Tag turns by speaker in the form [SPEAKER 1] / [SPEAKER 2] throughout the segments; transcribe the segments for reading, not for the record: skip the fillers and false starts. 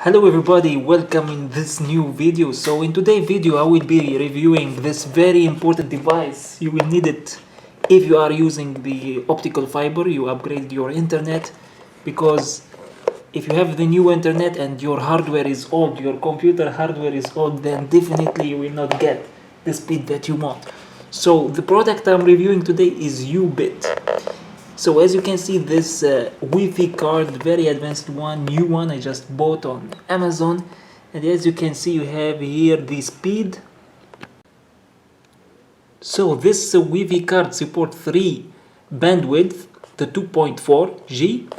[SPEAKER 1] Hello everybody, welcome in this new video. So in today's video I will be reviewing this very important device. You will need it if you are using the optical fiber, you upgrade your internet, because if you have the new internet and your hardware is old, your computer hardware is old, then definitely you will not get the speed that you want. So the product I'm reviewing today is Ubit. So as you can see, this Wi-Fi card, very advanced one, new one I just bought on Amazon, and as you can see you have here the speed. So this Wi-Fi card supports 3 bandwidth, the 2.4 G,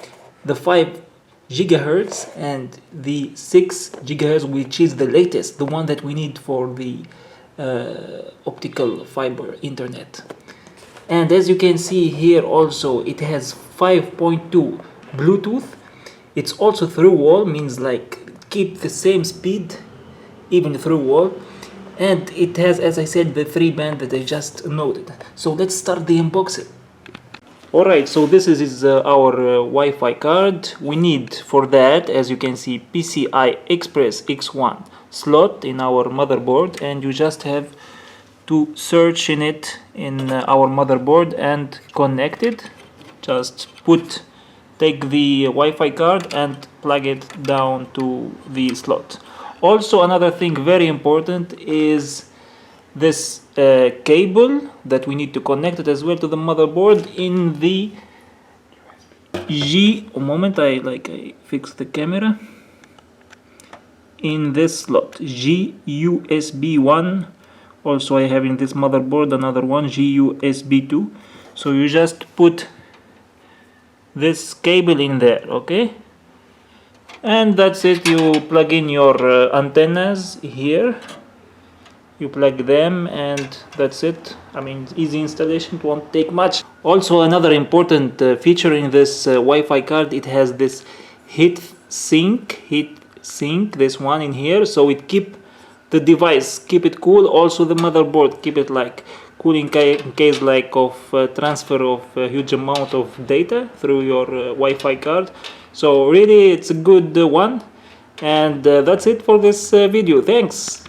[SPEAKER 1] the 5 gigahertz and the 6 gigahertz, which is the latest, the one that we need for the optical fiber internet. And as you can see here also, it has 5.2 Bluetooth. It's also through wall, means like keep the same speed even through wall. And it has, as I said, the 3 band that I just noted. So let's start the unboxing. Alright, so this is our Wi-Fi card. We need for that, as you can see, PCI Express X1 slot in our motherboard, and you just have to search in it in our motherboard and connect it. Just take the Wi-Fi card and plug it down to the slot. Also, another thing very important is this cable that we need to connect it as well to the motherboard in the I fix the camera, in this slot G USB 1. Also I have in this motherboard another one, GUSB 2. So you just put this cable in there, okay? And that's it. You plug in your antennas here. You plug them and that's it. I mean, easy installation, it won't take much. Also another important feature in this Wi-Fi card, it has this heat sink, this one in here, so it keep the device, keep it cool. Also the motherboard, keep it like cool in case like of transfer of a huge amount of data through your Wi-Fi card. So really it's a good one, and that's it for this video. Thanks.